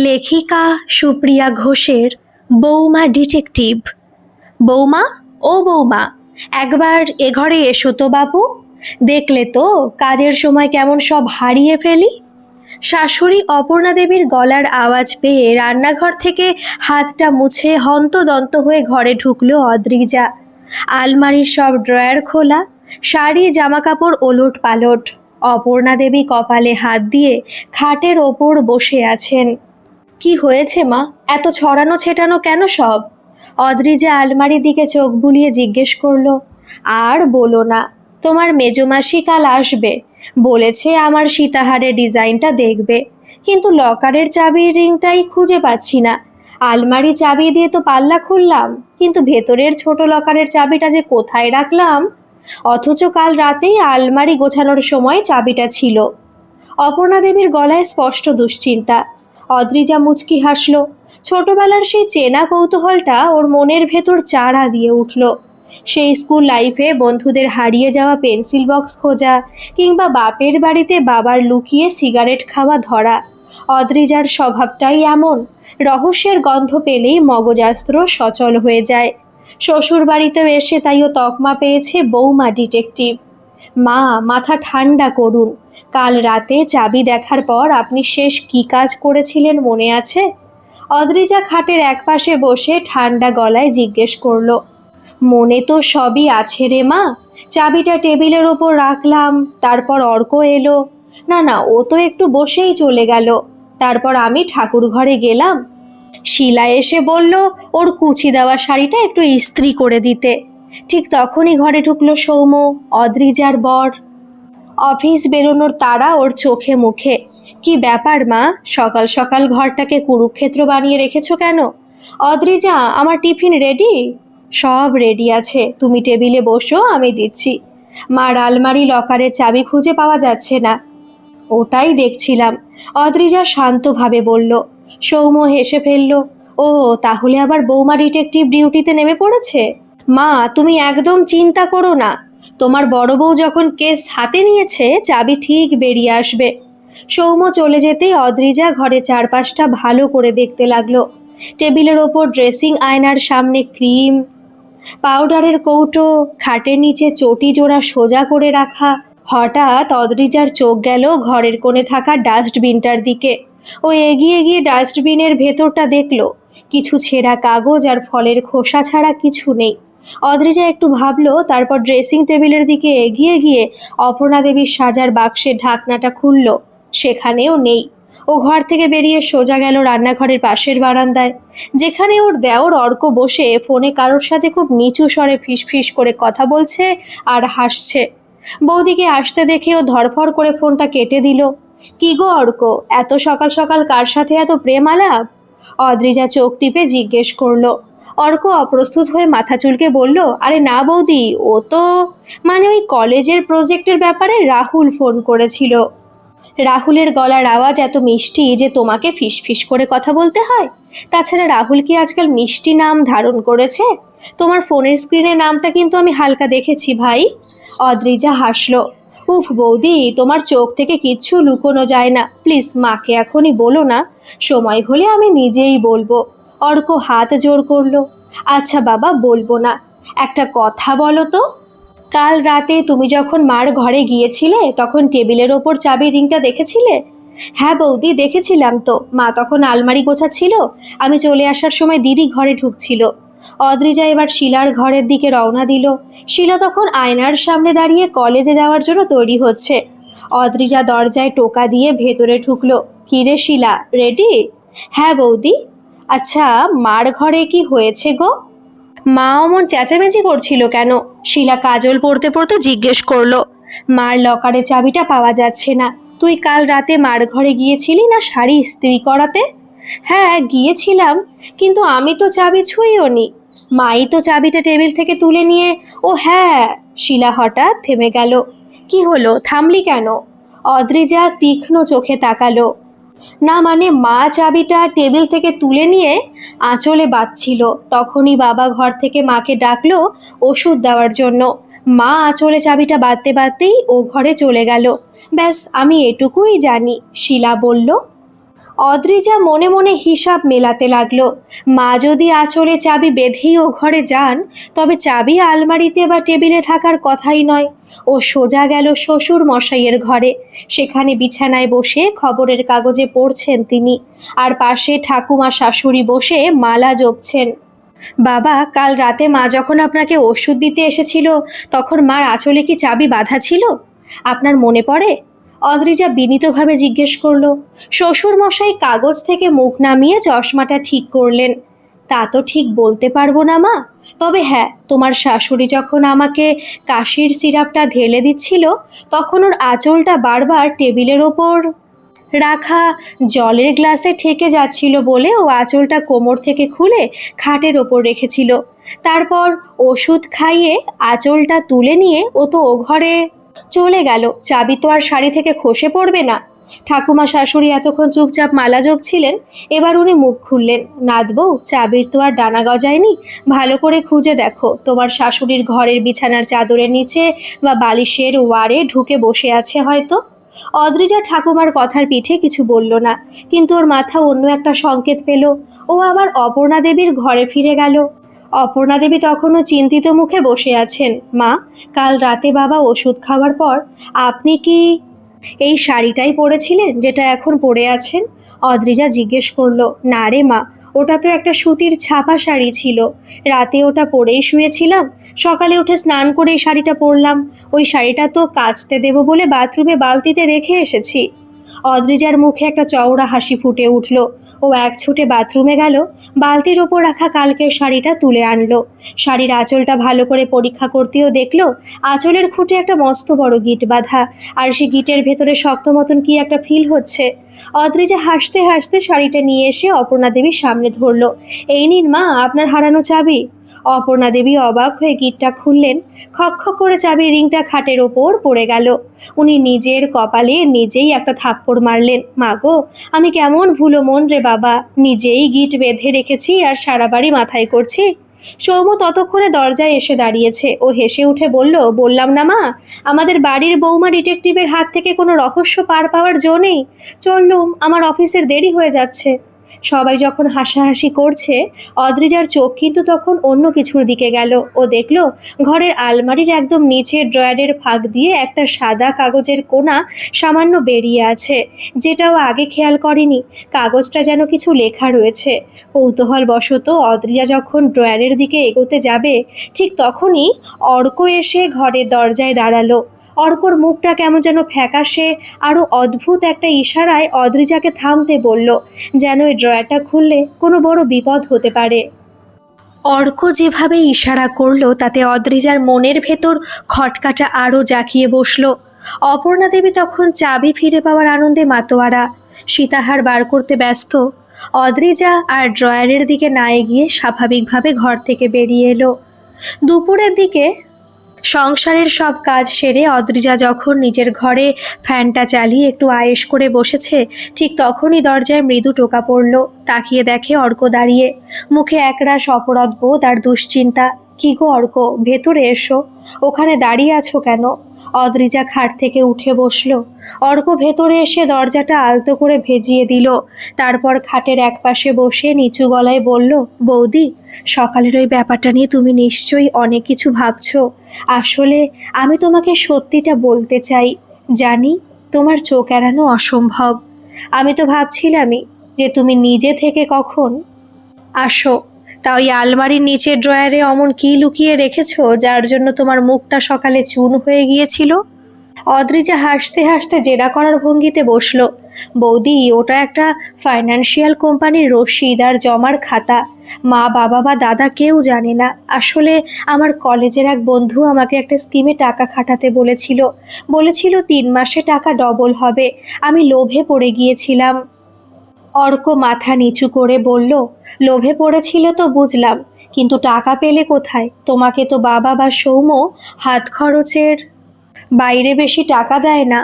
লেখিকা সুপ্রিয়া ঘোষের বৌমা ডিটেকটিভ। বৌমা, ও বৌমা, একবার এ ঘরে এসো তো বাপু। দেখলে তো কাজের সময় কেমন সব হারিয়ে ফেলি। শাশুড়ি অপর্ণা দেবীর গলার আওয়াজ পেয়ে রান্নাঘর থেকে হাতটা মুছে হন্তদন্ত হয়ে ঘরে ঢুকলো অদ্রিজা। আলমারির সব ড্রয়ার খোলা, শাড়ি জামাকাপড় ওলট পালট। অপর্ণা দেবী কপালে হাত দিয়ে খাটের ওপর বসে আছেন। কি হয়েছে মা, এত ছড়ানো ছেটানো কেন সব? অদ্রিজা আলমারির দিকে চোখ বুলিয়ে জিজ্ঞেস করলো। আর বলো না, তোমার মেজমাসি কাল আসবে, বলেছে আমার সীতাহারের ডিজাইনটা দেখবে, কিন্তু লকারের চাবির রিংটাই খুঁজে পাচ্ছি না। আলমারি চাবি দিয়ে তো পাল্লা খুললাম, কিন্তু ভেতরের ছোট লকারের চাবিটা যে কোথায় রাখলাম, অথচ কাল রাতেই আলমারি গোছানোর সময় চাবিটা ছিল। অপর্ণা দেবীর গলায় স্পষ্ট দুশ্চিন্তা। অদ্রিজা মুচকি হাসল। ছোটবেলার সেই চেনা কৌতূহলটা ওর মনের ভেতর চাড়া দিয়ে উঠল। সেই স্কুল লাইফে বন্ধুদের হারিয়ে যাওয়া পেন্সিল বক্স খোঁজা, কিংবা বাপের বাড়িতে বাবার লুকিয়ে সিগারেট খাওয়া ধরা। অদ্রিজার স্বভাবটাই এমন, রহস্যের গন্ধ পেলেই মগজাস্ত্র সচল হয়ে যায়। শ্বশুর বাড়িতেও এসে তাইও তকমা পেয়েছে বৌমা ডিটেকটিভ। মা, মাথা ঠান্ডা করুন। কাল রাতে চাবি দেখার পর আপনি শেষ কী কাজ করেছিলেন মনে আছে? অদ্রিজা খাটের একপাশে বসে ঠান্ডা গলায় জিজ্ঞেস করলো। মনে তো সবই আছে রে মা। চাবিটা টেবিলের ওপর রাখলাম, তারপর অর্ক এলো। না না, ও তো একটু বসেই চলে গেল। তারপর আমি ঠাকুর ঘরে গেলাম। শিলা এসে বলল ওর কুচি দেওয়া শাড়িটা একটু ইস্ত্রি করে দিতে। ঠিক তখনই ঘরে ঢুকলো সৌম্য, অদ্রিজার বর। অফিস বেরোনোর তাড়া ওর চোখে মুখে। কি ব্যাপার মা, সকাল সকাল ঘরটাকে কুরুক্ষেত্র বানিয়ে রেখেছো কেন? অদ্রিজা, আমার টিফিন রেডি? সব রেডি আছে, তুমি টেবিলে বসো, আমি দিচ্ছি। মার আলমারি লকারের চাবি খুঁজে পাওয়া যাচ্ছে না। ওটাই দেখছিলাম, অদ্রিজা শান্তভাবে বলল। সৌম্য হেসে ফেলল। ও, তাহলে আবার বৌমা ডিটেকটিভ ডিউটিতে নেমে পড়েছে? মা, তুমি একদম চিন্তা করো না। তোমার বড় বউ যখন কেস হাতে নিয়েছে, চাবি ঠিক বেরিয়ে আসবে। সৌম্য চলে যেতেই অদ্রিজা ঘরে চারপাশটা ভালো করে দেখতে লাগলো। টেবিলের ওপর ড্রেসিং আয়নার সামনে ক্রিম, পাউডারের কৌটো, খাটের নিচে চটি জোড়া সোজা করে রাখা। হঠাৎ অদ্রিজার চোখ গেল ঘরের কোণে থাকা ডাস্টবিনটার দিকে। ও এগিয়ে গিয়ে ডাস্টবিনের ভেতরটা দেখলো। কিছু ছেঁড়া কাগজ আর ফলের খোসা ছাড়া কিছু নেই। অদ্রিজা একটু ভাবলো, তারপর ড্রেসিং টেবিলের দিকে এগিয়ে গিয়ে অপর্ণা দেবীর সাজার বাক্সের ঢাকনাটা খুলল। সেখানেও নেই। ও ঘর থেকে বেরিয়ে সোজা গেল রান্নাঘরের পাশের বারান্দায়, যেখানে ওর দেওর অর্ক বসে ফোনে কারোর সাথে খুব নিচু স্বরে ফিসফিস করে কথা বলছে আর হাসছে। বৌদিকে আসতে দেখে ও ধরফর করে ফোনটা কেটে দিল। কি গো অর্ক, এত সকাল সকাল কার সাথে এত প্রেম আলাপ? অদ্রিজা চোখ টিপে জিজ্ঞেস করলো। অর্ক অপ্রস্তুত হয়ে মাথা চুলকে বলল, আরে না বৌদি, ও তো ওই কলেজের প্রজেক্টের ব্যাপারে রাহুল ফোন করেছিল। রাহুলের গলার আওয়াজ এত মিষ্টি যে তোমাকে ফিসফিস করে কথা বলতে হয়। তাছাড়া রাহুল কি আজকাল মিষ্টি নাম ধারণ করেছে? তোমার ফোনের স্ক্রিনে নামটা কিন্তু আমি হালকা দেখেছি ভাই। অদ্রিজা হাসলো। উফ বৌদি, তোমার চোখ থেকে কিচ্ছু লুকোনো যায় না, প্লিজ মাকে এখনই বলো না, সময় হলে আমি নিজেই বলবো। অর্ক হাত জোর করলো। আচ্ছা বাবা, বলবো না। একটা কথা বলো তো, কাল রাতে তুমি যখন মার ঘরে গিয়েছিলে তখন টেবিলের ওপর চাবির রিংটা দেখেছিলে? হ্যাঁ বৌদি, দেখেছিলাম তো। মা তখন আলমারি গোছাচ্ছিল, আমি চলে আসার সময় দিদি ঘরে ঢুকছিল। অদ্রিজা এবার শিলার ঘরের দিকে রওনা দিল। শিলা তখন আয়নার সামনে দাঁড়িয়ে কলেজে যাওয়ার জন্য তৈরি হচ্ছে। অদ্রিজা দরজায় টোকা দিয়ে ভেতরে ঢুকলো। কিরে শিলা, রেডি? হ্যাঁ বৌদি। আচ্ছা, মার ঘরে কি হয়েছে গো? মা অমন চেঁচামেচি করছিল কেন? শিলা কাজল পড়তে পড়তে জিজ্ঞেস করলো। মার লকারে চাবিটা পাওয়া যাচ্ছে না। তুই কাল রাতে মার ঘরে গিয়েছিলি না শাড়ি ইস্ত্রি করাতে? হ্যাঁ গিয়েছিলাম, কিন্তু আমি তো চাবি ছুঁইও নি। মাই তো চাবিটা টেবিল থেকে তুলে নিয়ে। ও হ্যাঁ। শিলা হঠাৎ থেমে গেল। কি হলো, থামলি কেন? অদ্রিজা তীক্ষ্ণ চোখে তাকালো। না মা চাবিটা টেবিল থেকে তুলে নিয়ে আঁচলে বাঁধছিল, তখনই বাবা ঘর থেকে মাকে ডাকলো ওষুধ দেওয়ার জন্য। মা আঁচলে চাবিটা বাঁধতে বাঁধতেই ও ঘরে চলে গেল। ব্যাস, আমি এটুকুই জানি, শিলা বলল। অদ্রিজা মনে মনে হিসাব মেলাতে লাগলো। মা যদি আঁচলে চাবি বেঁধেই ও ঘরে যান, তবে চাবি আলমারিতে বা টেবিলে থাকার কথাই নয়। ও সোজা গেল শ্বশুর মশাইয়ের ঘরে। সেখানে বিছানায় বসে খবরের কাগজে পড়ছেন তিনি, আর পাশে ঠাকুমা শাশুড়ি বসে মালা জপছেন। বাবা, কাল রাতে মা যখন আপনাকে ওষুধ দিতে এসেছিল, তখন মার আঁচলে কি চাবি বাঁধা ছিল? আপনার মনে পড়ে? অদ্রিজা বিনীতভাবে জিজ্ঞেস করলো। শ্বশুর মশাই কাগজ থেকে মুখ নামিয়ে চশমাটা ঠিক করলেন। তা তো ঠিক বলতে পারবো না মা, তবে হ্যাঁ, তোমার শাশুড়ি যখন আমাকে কাশির সিরাপটা ঢেলে দিচ্ছিল, তখন ওর আঁচলটা বারবার টেবিলের ওপর রাখা জলের গ্লাসে ঠেকে যাচ্ছিল বলে ও আঁচলটা কোমর থেকে খুলে খাটের ওপর রেখেছিল। তারপর ওষুধ খাইয়ে আঁচলটা তুলে নিয়ে ও তো ও ঘরে চলে গেল। চাবি তো আর শাড়ি থেকে খসে পড়বে না। ঠাকুমা শাশুড়ি এতক্ষণ চুপচাপ মালা জপছিলেন। এবার উনি মুখ খুললেন। নাতবউ, চাবির তো আর ডানা গজায়নি। ভালো করে খুঁজে দেখো, তোমার শাশুড়ির ঘরের বিছানার চাদরের নিচে বা বালিশের ওয়ারে ঢুকে বসে আছে হয়তো। অদ্রিজা ঠাকুমার কথার পিঠে কিছু বলল না, কিন্তু ওর মাথা অন্য একটা সংকেত পেল। ও আবার অপর্ণা দেবীর ঘরে ফিরে গেল। অপর্ণা দেবী তখনও চিন্তিত মুখে বসে আছেন। মা, কাল রাতে বাবা ওষুধ খাওয়ার পর আপনি কি এই শাড়িটাই পরেছিলেন যেটা এখন পরে আছেন? অদ্রিজা জিজ্ঞেস করলো। না রে মা, ওটা তো একটা সুতির ছাপা শাড়ি ছিল। রাতে ওটা পরেই শুয়েছিলাম। সকালে উঠে স্নান করে এই শাড়িটা পরলাম। ওই শাড়িটা তো কাচতে দেবো বলে বাথরুমে বালতিতে রেখে এসেছি। অদ্রিজার মুখে একটা চওড়া হাসি ফুটে উঠল। ও এক ছুটে বাথরুমে গেল, বালতির ওপর রাখা কালকের শাড়িটা তুলে আনলো। শাড়ির আঁচলটা ভালো করে পরীক্ষা করতেও দেখলো আঁচলের খুঁটে একটা মস্ত বড় গিঁট বাঁধা, আর সে গিঁটের ভেতরে শক্ত মতন কি একটা ফিল হচ্ছে। অদ্রিজা হাসতে হাসতে শাড়িটা নিয়ে এসে অপর্ণা দেবীর সামনে ধরলো। এই নিন মা, আপনার হারানো চাবি। অপর্ণা দেবী অবাক হয়ে গিঁটটা খুললেন। খক খক করে চাবির রিংটা খাটের ওপর পড়ে গেল। উনি নিজের কপালে নিজেই একটা থাপ্পড় মারলেন। মা গো, আমি কেমন ভুলো মন রে বাবা, নিজেই গিঁট বেঁধে রেখেছি আর সারা বাড়ি মাথায় করছি। সৌম্য ততক্ষণে দরজায় এসে দাঁড়িয়েছে। ও হেসে উঠে বলল, বললাম না মা, আমাদের বাড়ির বৌমা ডিটেকটিভের হাত থেকে কোনো রহস্য পার পাওয়ার জো নেই। চললুম, আমার অফিসের দেরি হয়ে যাচ্ছে। সবাই যখন হাসাহাসি করছে, অদ্রিজার চোখ কিন্তু তখন অন্য কিছুর দিকে গেল। ও দেখল ঘরের আলমারির একদম নিচের ড্রয়ারের ফাঁক দিয়ে একটা সাদা কাগজের কোনা সামান্য বেরিয়ে আছে, যেটাও আগে খেয়াল করেনি। কাগজটা যেন কিছু লেখা রয়েছে। কৌতূহলবশত অদ্রিজা যখন ড্রয়ারের দিকে এগোতে যাবে, ঠিক তখনই অর্ক এসে ঘরের দরজায় দাঁড়ালো। অর্কর মুখটা কেমন যেন ফ্যাকাশে, আরও অদ্ভুত একটা ইশারায় অদ্রিজাকে থামতে বলল, যেন এই ড্রয়ারটা খুললে কোনো বড় বিপদ হতে পারে। অর্ক যেভাবে ইশারা করলো, তাতে অদ্রিজার মনের ভেতর খটকাটা আরও জাঁকিয়ে বসলো। অপর্ণা দেবী তখন চাবি ফিরে পাওয়ার আনন্দে মাতোয়ারা, সীতাহার বার করতে ব্যস্ত। অদ্রিজা আর ড্রয়ারের দিকে না এগিয়ে স্বাভাবিকভাবে ঘর থেকে বেরিয়ে এলো। দুপুরের দিকে সংসারের সব কাজ সেরে অদ্রিজা যখন নিজের ঘরে ফ্যানটা চালিয়ে একটু আয়েশ করে বসেছে, ঠিক তখনই দরজায় মৃদু টোকা পড়ল। তাকিয়ে দেখে অর্ক দাঁড়িয়ে, মুখে একরাশ অপরাধ বোধ আর দুশ্চিন্তা। কি গো অর্ক, ভেতরে এসো। ওখানে দাঁড়িয়ে আছো কেন? অদ্রিজা খাট থেকে উঠে বসলো। অর্ক ভেতরে এসে দরজাটা আলতো করে ভেজিয়ে দিল। তারপর খাটের একপাশে বসে নিচু গলায় বলল, বৌদি, সকালের ওই ব্যাপারটা নিয়ে তুমি নিশ্চয়ই অনেক কিছু ভাবছো। আসলে আমি তোমাকে সত্যিটা বলতে চাই। জানি তোমার চোখ এড়ানো অসম্ভব। আমি তো ভাবছিলামই যে তুমি নিজে থেকে কখন আসো। তা ওই আলমারির নিচের ড্রয়ারে অমন কি লুকিয়ে রেখেছো যার জন্য তোমার মুখটা সকালে চুন হয়ে গিয়েছিল? অদ্রিজা হাসতে হাসতে জেরা করার ভঙ্গিতে বসলো। বৌদি, ওটা একটা ফাইন্যান্সিয়াল কোম্পানির রসিদ আর জমার খাতা। মা, বাবা বা দাদা কেউ জানে না। আসলে আমার কলেজের এক বন্ধু আমাকে একটা স্কিমে টাকা খাটাতে বলেছিল 3 মাসে টাকা ডবল হবে। আমি লোভে পড়ে গিয়েছিলাম। অর্ক মাথা নিচু করে বলল, লোভে পড়েছিল তো বুঝলাম, কিন্তু টাকা পেলে কোথায়? তোমাকে তো বাবা বা সৌম্য হাত খরচের বাইরে বেশি টাকা দেয় না।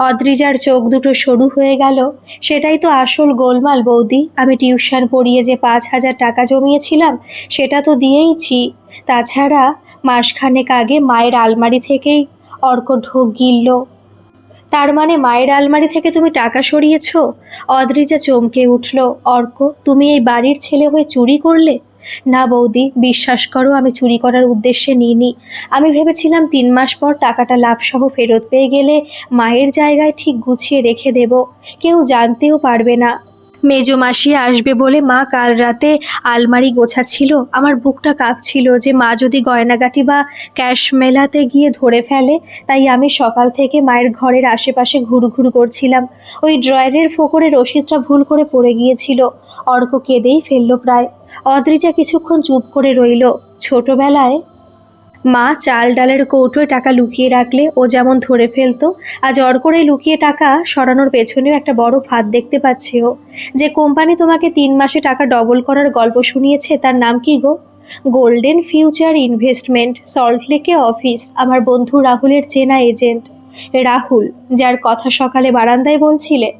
অদ্রিজার চোখ দুটো সরু হয়ে গেল। সেটাই তো আসল গোলমাল বৌদি। আমি টিউশন পড়িয়ে যে 5,000 টাকা জমিয়েছিলাম, সেটা তো দিয়েইছি। তাছাড়া মাসখানেক আগে মায়ের আলমারি থেকেই অর্ক ঢোক গিলল। তার মানে মায়ের আলমারি থেকে তুমি টাকা সরিয়েছো? অদ্রিজা চমকে উঠল। অর্ক, তুমি এই বাড়ির ছেলে হয়ে চুরি করলে? না বৌদি, বিশ্বাস করো, আমি চুরি করার উদ্দেশ্যে নিইনি। আমি ভেবেছিলাম 3 মাস পর টাকাটা লাভসহ ফেরত পেয়ে গেলে মায়ের জায়গায় ঠিক গুছিয়ে রেখে দেব, কেউ জানতেও পারবে না। মেজো মাসি আসবে বলে মা কাল রাতে আলমারি গোছাচ্ছিল। আমার বুকটা কাঁপছিল যে মা যদি গয়নাগাটি বা ক্যাশ মেলাতে গিয়ে ধরে ফেলে। তাই আমি সকাল থেকে মায়ের ঘরের আশেপাশে ঘুরু করছিলাম। ওই ড্রয়ারের ফোকরে রসিদটা ভুল করে পড়ে গিয়েছিল। অর্ক কেঁদেই ফেললো প্রায়। অদ্রিজা কিছুক্ষণ চুপ করে রইল। ছোটবেলায় মা চাল ডালের কৌটোয় টাকা লুকিয়ে রাখলে ও যেমন ধরে ফেলতো, আজ অর্করে লুকিয়ে টাকা সরানোর পেছনেও একটা বড় ফাঁদ দেখতে পাচ্ছে ও। যে কোম্পানি তোমাকে 3 মাসে টাকা ডবল করার গল্প শুনিয়েছে তার নাম কি গো? গোল্ডেন ফিউচার ইনভেস্টমেন্ট, সল্টলেকে অফিস। আমার বন্ধু রাহুলের চেনা এজেন্ট। রাহুল, যার কথা সকালে বারান্দায় বলছিলে?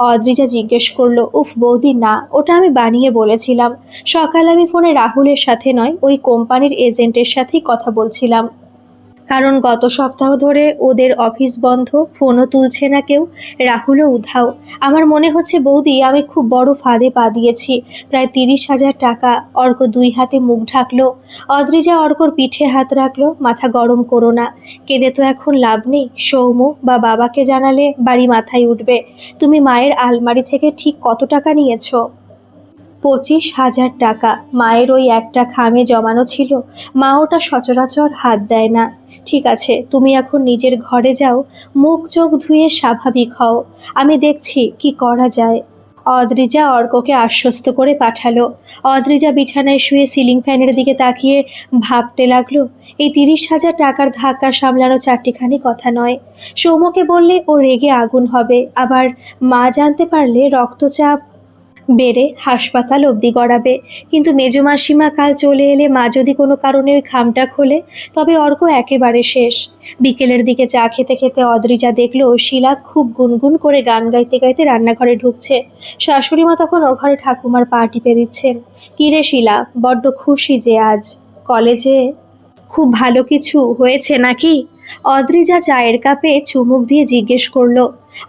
অদ্রিজা জিজ্ঞেস করলো। উফ বৌদি, না, ওটা আমি বানিয়ে বলেছিলাম। সকালে আমি ফোনে রাহুলের সাথে নয়, ওই কোম্পানির এজেন্টের সাথেই কথা বলছিলাম। কারণ গত সপ্তাহ ধরে ওদের অফিস বন্ধ, ফোনও তুলছে না কেউ, রাহুলও উধাও। আমার মনে হচ্ছে বৌদি আমি খুব বড় ফাঁদে পা দিয়েছি। প্রায় 30,000 টাকা। অর্ক 2 হাতে মুখ ঢাকলো। অদ্রিজা অর্কর পিঠে হাত রাখলো। মাথা গরম করো না, কেঁদে তো এখন লাভ নেই। সৌম্য বা বাবাকে জানালে বাড়ি মাথায় উঠবে। তুমি মায়ের আলমারি থেকে ঠিক কত টাকা নিয়েছো? 25,000 টাকা। মায়ের ওই একটা খামে জমানো ছিল। মা ওটা সচরাচর হাত দেয় না। ঠিক আছে, তুমি এখন নিজের ঘরে যাও, মুখ চোখ ধুয়ে স্বাভাবিক হও। আমি দেখছি কি করা যায়। অদ্রিজা অর্ককে আশ্বস্ত করে পাঠালো। অদ্রিজা বিছানায় শুয়ে সিলিং ফ্যানের দিকে তাকিয়ে ভাবতে লাগলো, এই 30,000 টাকার ধাক্কা সামলানো চারটিখানি কথা নয়। সৌম্যকে বললে ও রেগে আগুন হবে, আবার মা জানতে পারলে রক্তচাপ বেড়ে হাসপাতাল অবধি গড়াবে। কিন্তু মেজো মাসিমা কাল চলে এলে মা যদি কোনো কারণে ওই খামটা খোলে, তবে অর্ক একেবারে শেষ। বিকেলের দিকে চা খেতে খেতে অদ্রিজা দেখলো শিলা খুব গুনগুন করে গান গাইতে গাইতে রান্নাঘরে ঢুকছে। শাশুড়ি মা তখন ও ঘরে ঠাকুমার পা টিপে দিচ্ছেন। কিরে শিলা, বড্ড খুশি যে আজ কলেজে খুব ভালো কিছু হয়েছে নাকি? অদ্রিজা চায়ের কাপে চুমুক দিয়ে জিজ্ঞেস করলো।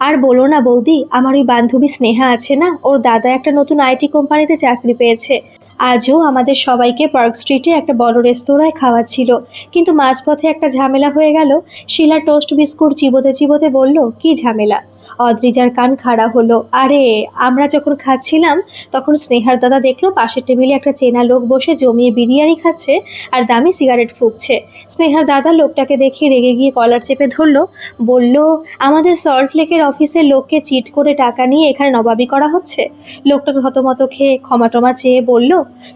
আর বলো না বৌদি, আমার ওই বান্ধবী স্নেহা আছে না, ওর দাদা একটা নতুন আইটি কোম্পানিতে চাকরি পেয়েছে। আজও আমাদের সবাইকে পার্ক স্ট্রিটে একটা বড় রেস্তোরাঁয় খাওয়াচ্ছিল, কিন্তু মাঝপথে একটা ঝামেলা হয়ে গেল। শিলা টোস্ট বিস্কুট চিবোতে চিবোতে বলল, কি ঝামেলা? অদ্রিজার কান খাড়া হলো। আরে, আমরা যখন খাচ্ছিলাম তখন স্নেহার দাদা দেখলো পাশের টেবিলে একটা চেনা লোক বসে জমিয়ে বিরিয়ানি খাচ্ছে আর দামি সিগারেট ফুঁকছে। স্নেহার দাদা লোকটাকে দেখে রেগে গিয়ে কলার চেপে ধরলো। বলল, আমাদের সল্ট লেকের অফিসের লোককে চিট করে টাকা নিয়ে এখানে নবাবি করা হচ্ছে। লোকটা তো থতমত খেয়ে ক্ষমা টমা চেয়ে বলল,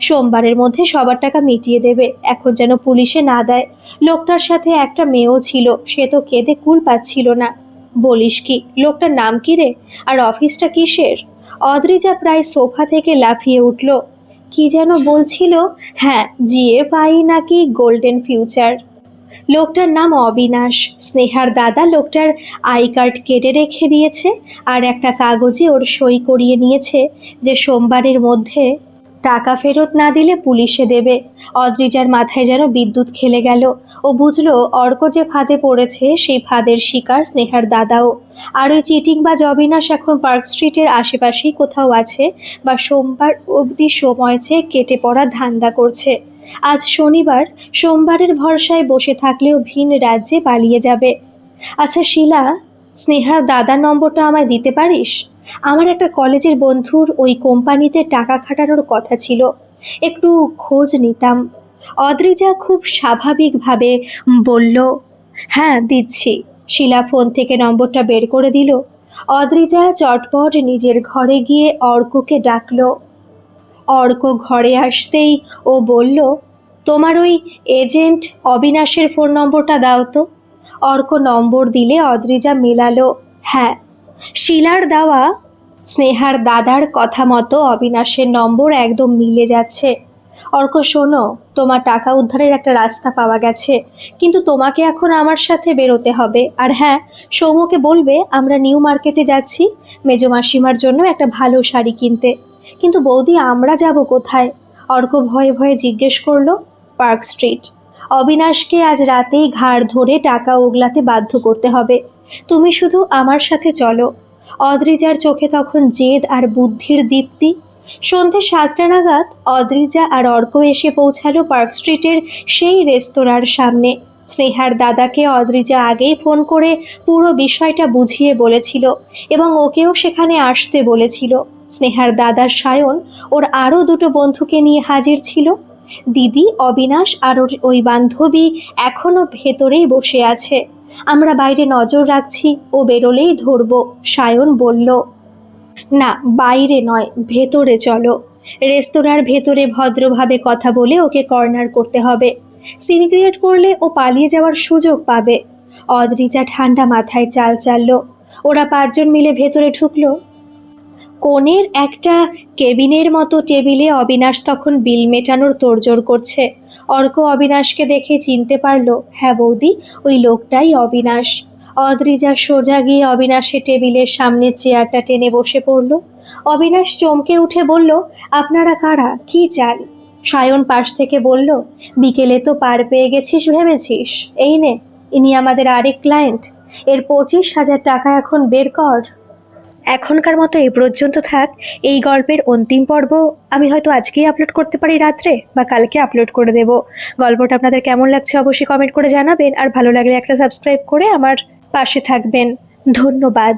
সোমবারের মধ্যে সবার টাকা মিটিয়ে দেবে, এখন যেন পুলিশে না দেয়। লোকটার সাথে একটা মেয়েও ছিল, সে তো কেঁদে কুল পাচ্ছিল না। বলিস কি? লোকটার নাম কি রে? আর অফিসটা কিসের? অদ্রিজা প্রায় সোফা থেকে লাফিয়ে উঠল। কি যেন বলছিল? হ্যাঁ, GFI নাকি গোল্ডেন ফিউচার। লোকটার নাম অবিনাশ। স্নেহার দাদা লোকটার আই কার্ড কেটে রেখে দিয়েছে আর একটা কাগজে ওর সই করিয়ে নিয়েছে যে সোমবারের মধ্যে টাকা ফেরত না দিলে পুলিশে দেবে। অদ্রিজার মাথায় যেন বিদ্যুৎ খেলে গেল। ও বুঝলো অর্ক যে ফাঁদে পড়েছে সেই ফাঁদের শিকার স্নেহার দাদাও। আর ওই চিটিং বা অবিনাশ এখন পার্ক স্ট্রিটের আশেপাশেই কোথাও আছে, বা সোমবার অবধি সময় চেয়ে কেটে পড়া ধান্দা করছে। আজ শনিবার, সোমবারের ভরসায় বসে থাকলেও ভিন রাজ্যে পালিয়ে যাবে। আচ্ছা শিলা, স্নেহার দাদার নম্বরটা আমায় দিতে পারিস? আমার একটা কলেজের বন্ধুর ওই কোম্পানিতে টাকা খাটানোর কথা ছিল, একটু খোঁজ নিতাম। অদ্রিজা খুব স্বাভাবিকভাবে বলল, হ্যাঁ দিচ্ছি। শিলা ফোন থেকে নম্বরটা বের করে দিল। অদ্রিজা চটপট নিজের ঘরে গিয়ে অর্ককে ডাকলো। অর্ক ঘরে আসতেই ও বলল, তোমার ওই এজেন্ট অবিনাশের ফোন নম্বরটা দাও তো। অর্ক নম্বর দিলে অদ্রিজা মেলালো। হ্যাঁ, শিলার দেওয়া স্নেহার দাদার কথা মতো অবিনাশের নম্বর একদম মিলে যাচ্ছে। অর্ক শোনো, তোমার টাকা উদ্ধারের একটা রাস্তা পাওয়া গেছে, কিন্তু তোমাকে এখন আমার সাথে বেরোতে হবে। আর হ্যাঁ, সৌম্যকে বলবে আমরা নিউ মার্কেটে যাচ্ছি মেজো মাসিমার জন্য একটা ভালো শাড়ি কিনতে। কিন্তু বৌদি, আমরা যাব কোথায়? অর্ক ভয়ে ভয়ে জিজ্ঞেস করলো। Park street. অবিনাশকে আজ রাতেই ঘাড় ধরে টাকা ওগলাতে বাধ্য করতে হবে। তুমি শুধু আমার সাথে চলো। অদ্রিজার চোখে তখন জেদ আর বুদ্ধির দীপ্তি। সন্ধে 7টা নাগাদ অদ্রিজা আর অর্ক এসে পৌঁছালো পার্ক স্ট্রিটের সেই রেস্তোরাঁর সামনে। স্নেহার দাদাকে অদ্রিজা আগেই ফোন করে পুরো বিষয়টা বুঝিয়ে বলেছিল এবং ওকেও সেখানে আসতে বলেছিল। স্নেহার দাদা সায়ন ওর আরও দুটো বন্ধুকে নিয়ে হাজির ছিল। দিদি, অবিনাশ আর ওর ওই বান্ধবী এখনো ভেতরেই বসে আছে। আমরা বাইরে নজর রাখছি, ও বেরোলেই ধরবো, সায়ন বলল। না, বাইরে নয়, ভেতরে চলো। রেস্তোরাঁর ভেতরে ভদ্রভাবে কথা বলে ওকে কর্নার করতে হবে। সিন ক্রিয়েট করলে ও পালিয়ে যাওয়ার সুযোগ পাবে। অদ্রিজা ঠান্ডা মাথায় চাল চালল। ওরা 5জন মিলে ভেতরে ঢুকলো। কোণের একটা কেবিনের মতো টেবিলে অবিনাশ তখন বিল মেটানোর তোড়জোড় করছে। অর্ক অবিনাশকে দেখে চিনতে পারলো, হ্যাঁ বৌদি, ওই লোকটাই অবিনাশ। অদ্রিজা সোজা গিয়ে অবিনাশের টেবিলের সামনে চেয়ারটা টেনে বসে পড়ল। অবিনাশ চমকে উঠে বলল, আপনারা কারা, কি চান? সায়ন পাশ থেকে বলল, বিকেলে তো পার পেয়ে গেছিস ভেবেছিস? এই নে, ইনি আমাদের আরেক ক্লায়েন্ট। এর 25,000 টাকা এখন বের কর। এখনকার মতো এই পর্যন্ত থাক। এই গল্পের অন্তিম পর্ব আমি হয়তো আজকেই আপলোড করতে পারি রাত্রে, বা কালকে আপলোড করে দেব। গল্পটা আপনাদের কেমন লাগছে অবশ্যই কমেন্ট করে জানাবেন, আর ভালো লাগলে একটা সাবস্ক্রাইব করে আমার পাশে থাকবেন। ধন্যবাদ।